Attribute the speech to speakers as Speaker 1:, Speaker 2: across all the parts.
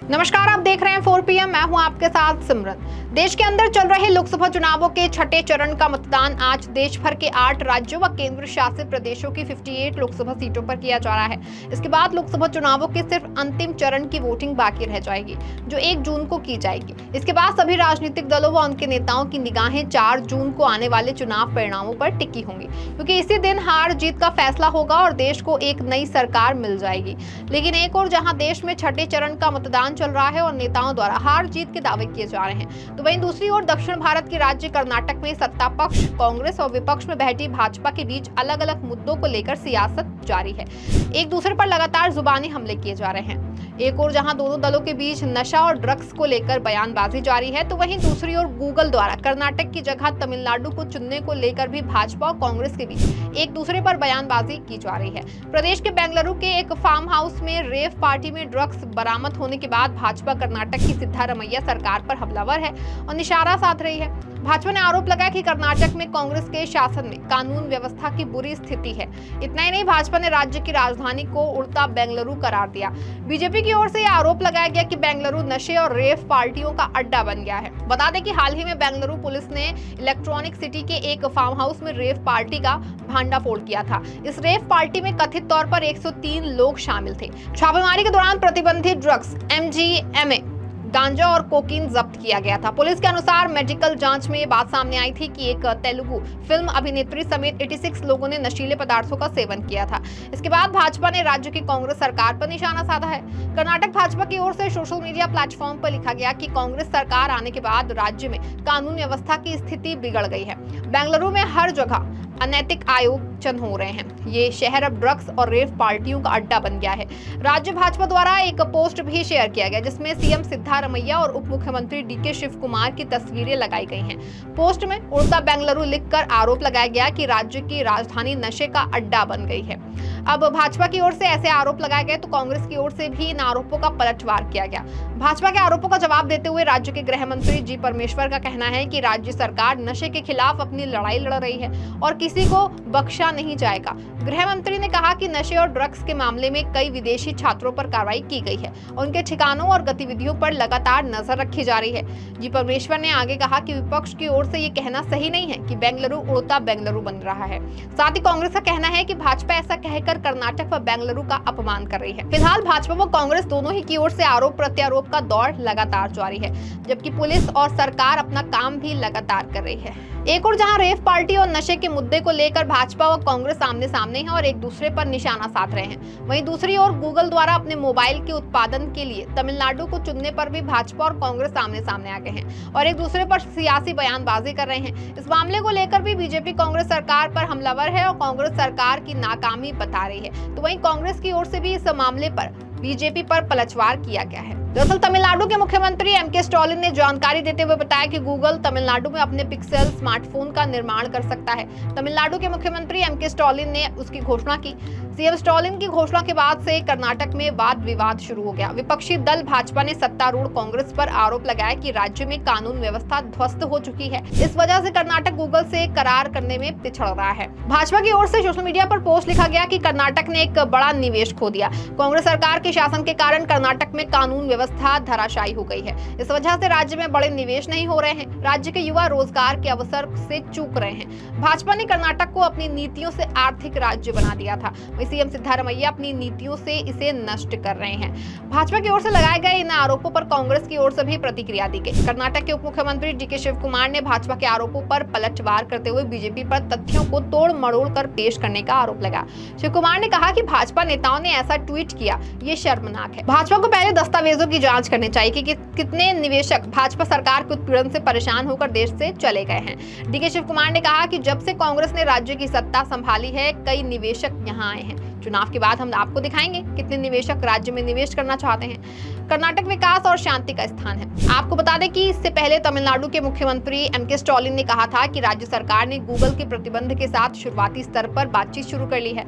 Speaker 1: नमस्कार, आप देख रहे हैं 4 PM। मैं हूं आपके साथ सिमरन। देश के अंदर चल रहे लोकसभा चुनावों के छठे चरण का मतदान आज देश भर के 8 राज्यों व केंद्र शासित प्रदेशों की 58 लोकसभा सीटों पर किया जा रहा है। इसके बाद लोकसभा चुनावों के सिर्फ अंतिम चरण की वोटिंग बाकी रह जाएगी, जो 1 जून को की जाएगी। इसके बाद सभी राजनीतिक दलों व उनके नेताओं की निगाहें 4 जून को आने वाले चुनाव परिणामों पर टिकी होंगी, क्योंकि इसी दिन हार जीत का फैसला होगा और देश को एक नई सरकार मिल जाएगी। लेकिन एक और जहां देश में छठे चरण का मतदान चल रहा है और नेताओं द्वारा हार जीत के दावे किए जा रहे हैं, तो वहीं दूसरी ओर दक्षिण भारत के राज्य कर्नाटक में सत्ता पक्ष कांग्रेस और विपक्ष में बैठी भाजपा के बीच अलग अलग मुद्दों को लेकर सियासत जारी है। एक दूसरे पर लगातार जुबानी हमले किए जा रहे हैं। एक और जहां दोनों दलों के बीच नशा और ड्रग्स को लेकर बयानबाजी जारी है, तो वहीं दूसरी ओर गूगल द्वारा कर्नाटक की जगह तमिलनाडु को चुनने को लेकर भी भाजपा और कांग्रेस के बीच एक दूसरे पर बयानबाजी की जा रही है। प्रदेश के बेंगलुरु के एक फार्म हाउस में रेव पार्टी में ड्रग्स बरामद होने के बाद भाजपा कर्नाटक की सिद्धारमैया सरकार पर हमलावर है और निशाना साध रही है। भाजपा ने आरोप लगाया कि कर्नाटक में कांग्रेस के शासन में कानून व्यवस्था की बुरी स्थिति है। इतना ही नहीं, भाजपा ने राज्य की राजधानी को उड़ता बेंगलुरु करार दिया। बीजेपी की ओर से यह आरोप लगाया गया कि बेंगलुरु नशे और रेव पार्टियों का अड्डा बन गया है। बता दें कि हाल ही में बेंगलुरु पुलिस ने इलेक्ट्रॉनिक सिटी के एक फार्म हाउस में रेव पार्टी का भांडाफोड़ किया था। इस रेव पार्टी में कथित तौर पर 103 लोग शामिल थे। छापेमारी के दौरान प्रतिबंधित ड्रग्स MGMA, गांजा और कोकीन जब्त किया गया था। पुलिस के अनुसार मेडिकल जांच में ये बात सामने आई थी कि एक तेलुगु फिल्म अभिनेत्री समेत 86 लोगों ने नशीले पदार्थों का सेवन किया था। इसके बाद भाजपा ने राज्य की कांग्रेस सरकार पर निशाना साधा है। कर्नाटक भाजपा की ओर से सोशल मीडिया प्लेटफॉर्म पर लिखा गया कि कांग्रेस सरकार आने के बाद राज्य में कानून व्यवस्था की स्थिति बिगड़ गई है। बेंगलुरु में हर जगह अनैतिक आयोजन हो रहे हैं। ये शहर अब ड्रग्स और रेव पार्टियों का अड्डा बन गया है। राज्य भाजपा द्वारा एक पोस्ट भी शेयर किया गया, जिसमें सीएम सिद्धारमैया और उप मुख्यमंत्री DK शिव कुमार की तस्वीरें लगाई गई हैं। पोस्ट में उड़ता बेंगलुरु लिखकर आरोप लगाया गया कि राज्य की राजधानी नशे का अड्डा बन गई है। अब भाजपा की ओर से ऐसे आरोप लगाए गए तो कांग्रेस की ओर से भी इन आरोपों का पलटवार किया गया। भाजपा के आरोपों का जवाब देते हुए राज्य के गृह मंत्री जी परमेश्वर का कहना है कि राज्य सरकार नशे के खिलाफ अपनी लड़ाई लड़ रही है और किसी को बख्शा नहीं जाएगा। गृह मंत्री ने कहा कि नशे और ड्रग्स के मामले में कई विदेशी छात्रों पर कार्रवाई की गई है और उनके ठिकानों और गतिविधियों पर लगातार नजर रखी जा रही है। जी परमेश्वर ने आगे कहा कि विपक्ष की ओर से ये कहना सही नहीं है कि बेंगलुरु उड़ता बेंगलुरु बन रहा है। साथ ही कांग्रेस का कहना है कि भाजपा ऐसा कहकर कर्नाटक व बेंगलुरु का अपमान कर रही है। फिलहाल भाजपा व कांग्रेस दोनों ही की ओर से आरोप प्रत्यारोप का दौर लगातार जारी है, जबकि पुलिस और सरकार अपना काम भी लगातार कर रही है। एक और जहां रेव पार्टी और नशे के मुद्दे को लेकर भाजपा व कांग्रेस आमने सामने हैं और एक दूसरे पर निशाना साध रहे हैं, वहीं दूसरी ओर गूगल द्वारा अपने मोबाइल के उत्पादन के लिए तमिलनाडु को चुनने पर भी भाजपा और कांग्रेस आमने सामने आ गए हैं और एक दूसरे पर सियासी बयानबाजी कर रहे हैं। इस मामले को लेकर भी बीजेपी कांग्रेस सरकार पर हमलावर है और कांग्रेस सरकार की नाकामी बता रही है, तो वहीं कांग्रेस की ओर से भी इस मामले पर बीजेपी पर पलटवार किया गया है। दरअसल तमिलनाडु के मुख्यमंत्री MK स्टालिन ने जानकारी देते हुए बताया कि गूगल तमिलनाडु में अपने पिक्सेल स्मार्टफोन का निर्माण कर सकता है। तमिलनाडु के मुख्यमंत्री MK स्टालिन ने उसकी घोषणा की। सीएम स्टालिन की घोषणा के बाद से कर्नाटक में वाद विवाद शुरू हो गया। विपक्षी दल भाजपा ने सत्तारूढ़ कांग्रेस पर आरोप लगाया कि राज्य में कानून व्यवस्था ध्वस्त हो चुकी है। इस वजह से कर्नाटक गूगल से करार करने में पिछड़ रहा है। भाजपा की ओर से सोशल मीडिया पर पोस्ट लिखा गया कि कर्नाटक ने एक बड़ा निवेश खो दिया। कांग्रेस सरकार के शासन के कारण कर्नाटक में कानून व्यवस्था धराशायी हो गई है। इस वजह से राज्य में बड़े निवेश नहीं हो रहे हैं। राज्य के युवा रोजगार के अवसर से चूक रहे हैं। भाजपा ने कर्नाटक को अपनी नीतियों से आर्थिक राज्य बना दिया था। सीएम सिद्धारमैया अपनी नीतियों से इसे नष्ट कर रहे हैं। भाजपा की ओर से लगाए गए इन आरोपों पर कांग्रेस की ओर से भी प्रतिक्रिया दी गई। कर्नाटक के उप मुख्यमंत्री DK शिव कुमार ने भाजपा के आरोपों पर पलटवार करते हुए बीजेपी पर तथ्यों को तोड़ मरोड़ कर पेश करने का आरोप लगाया। शिव कुमार ने कहा कि भाजपा नेताओं ने ऐसा ट्वीट किया, ये शर्मनाक है। भाजपा को पहले दस्तावेजों की जांच करनी चाहिए कि कितने निवेशक भाजपा सरकार के उत्पीड़न से परेशान होकर देश से चले गए हैं। DK शिव कुमार ने कहा कि जब से कांग्रेस ने राज्य की सत्ता संभाली है, कई निवेशक यहाँ आए हैं। चुनाव के बाद हम आपको दिखाएंगे कितने निवेशक राज्य में निवेश करना चाहते हैं। कर्नाटक विकास और शांति का स्थान है। आपको बता दें कि इससे पहले तमिलनाडु के मुख्यमंत्री MK स्टालिन ने कहा था कि राज्य सरकार ने गूगल के प्रतिबंध के साथ शुरुआती स्तर पर बातचीत शुरू कर ली है।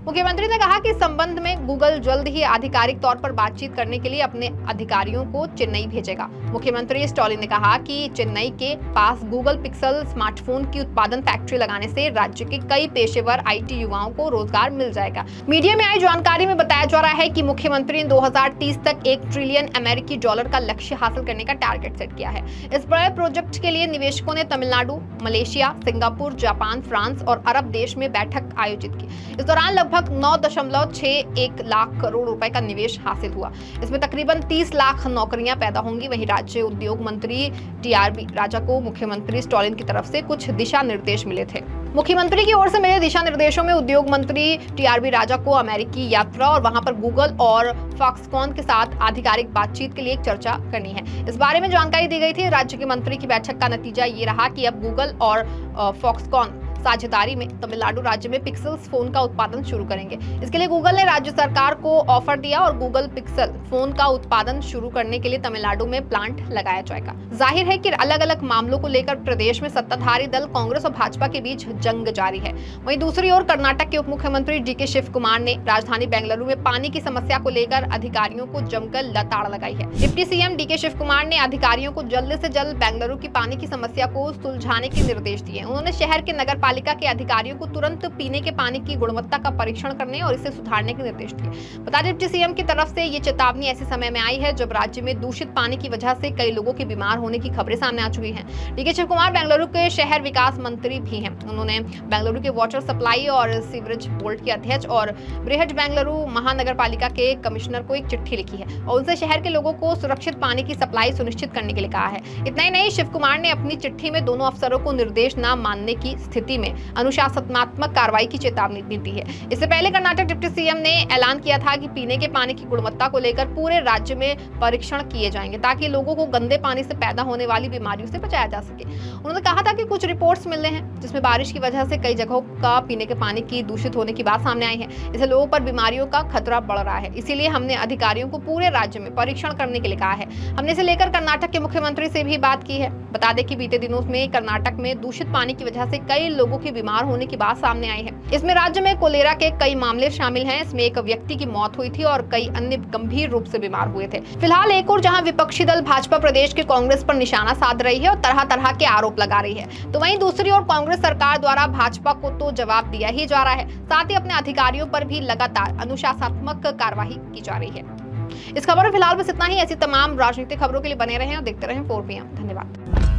Speaker 1: मुख्यमंत्री ने कहा कि इस संबंध में गूगल जल्द ही आधिकारिक तौर पर बातचीत करने के लिए अपने अधिकारियों को चेन्नई भेजेगा। मुख्यमंत्री स्टालिन ने कहा कि चेन्नई के पास गूगल पिक्सल स्मार्टफोन की उत्पादन फैक्ट्री लगाने से राज्य के कई पेशेवर आईटी युवाओं को रोजगार मिल जाएगा। मीडिया में आई जानकारी में बताया जा रहा है कि मुख्यमंत्री ने 2030 तक $1 ट्रिलियन अमेरिकी डॉलर का लक्ष्य हासिल करने का टारगेट सेट किया है। इस बड़े प्रोजेक्ट के लिए निवेशकों ने Tamil Nadu, Malaysia, Singapore, Japan, France और अरब देश में बैठक आयोजित की। इस दौरान लगभग 9.61 लाख करोड़ रुपए का निवेश हासिल हुआ। इसमें तकरीबन 30 लाख नौकरियां पैदा होंगी। वहीं राज्य उद्योग मंत्री टीआरबी राजा को मुख्यमंत्री स्टालिन की तरफ से कुछ दिशा निर्देश मिले थे। मुख्यमंत्री की ओर से मिले दिशा निर्देशों में उद्योग मंत्री टीआरबी राजा को अमेरिकी यात्रा और वहां पर गूगल और फॉक्सकॉन के साथ आधिकारिक बातचीत के लिए एक चर्चा करनी है। इस बारे में जानकारी दी गई थी। राज्य के मंत्री की बैठक का नतीजा ये रहा कि अब गूगल और फॉक्सकॉन साझेदारी में तमिलनाडु राज्य में पिक्सेल्स फोन का उत्पादन शुरू करेंगे। इसके लिए गूगल ने राज्य सरकार को ऑफर दिया और गूगल पिक्सल फोन का उत्पादन शुरू करने के लिए तमिलनाडु में प्लांट लगाया जाएगा। जाहिर है कि अलग-अलग मामलों को लेकर प्रदेश में सत्ताधारी दल कांग्रेस और भाजपा के बीच जंग जारी है। वहीं दूसरी ओर कर्नाटक के उप मुख्यमंत्री डीके शिव कुमार ने राजधानी बेंगलुरु में पानी की समस्या को लेकर अधिकारियों को जमकर लताड़ लगाई है। Deputy CM DK Shivakumar ने अधिकारियों को जल्द से जल्द बेंगलुरु की पानी की समस्या को सुलझाने के निर्देश दिए। उन्होंने शहर के नगर पालिका के अधिकारियों को तुरंत पीने के पानी की गुणवत्ता का परीक्षण करने और इसे सुधारने के निर्देश दिए। बता दें, डिप्टी सीएम की तरफ से ये चेतावनी ऐसे समय में आई है जब राज्य में दूषित पानी की वजह से कई लोगों के बीमार होने की खबरें सामने आ चुकी हैं। डीके शिव कुमार बेंगलुरु के शहर विकास मंत्री भी हैं। उन्होंने बेंगलुरु के वाटर सप्लाई और सीवरेज बोर्ड के अध्यक्ष और बृहट बेंगलुरु महानगर पालिका के कमिश्नर को एक चिट्ठी लिखी है और उनसे शहर के लोगों को सुरक्षित पानी की सप्लाई सुनिश्चित करने के लिए कहा है। इतना ही नहीं, शिव कुमार ने अपनी चिट्ठी में दोनों अफसरों को निर्देश न मानने की स्थिति में अनुशासनात्मक कार्रवाई की चेतावनी दी है। इससे पहले कर्नाटक डिप्टी सीएम ने ऐलान किया था कि पीने के पानी की गुणवत्ता को लेकर पूरे राज्य में परीक्षण किए जाएंगे ताकि लोगों को गंदे पानी से पैदा होने वाली बीमारियों से बचाया जा सके। उन्होंने कहा था कि कुछ रिपोर्ट्स मिले हैं जिसमें बारिश की वजह से कई जगहों का पीने के पानी की दूषित होने की बात सामने आई है। इससे लोगों पर बीमारियों का खतरा बढ़ रहा है। इसीलिए हमने अधिकारियों को पूरे राज्य में परीक्षण करने के लिए कहा है। हमने इसे लेकर कर्नाटक के मुख्यमंत्री से भी बात की है। बता दें कि बीते दिनों में कर्नाटक में दूषित पानी की वजह से कई लोगों की बीमार होने की बात सामने आई है। इसमें राज्य में कोलेरा के कई मामले शामिल हैं। इसमें एक व्यक्ति की मौत हुई थी और कई अन्य गंभीर रूप से बीमार हुए थे। फिलहाल एक और जहां विपक्षी दल भाजपा प्रदेश के कांग्रेस पर निशाना साध रही है और तरह तरह के आरोप लगा रही है, तो वहीं दूसरी ओर कांग्रेस सरकार द्वारा भाजपा को तो जवाब दिया ही जा रहा है, साथ ही अपने अधिकारियों पर भी लगातार अनुशासनात्मक कार्रवाई की जा रही है। इस खबर में फिलहाल बस इतना ही। ऐसी तमाम राजनीतिक खबरों के लिए बने रहें और देखते रहें 4PM। धन्यवाद।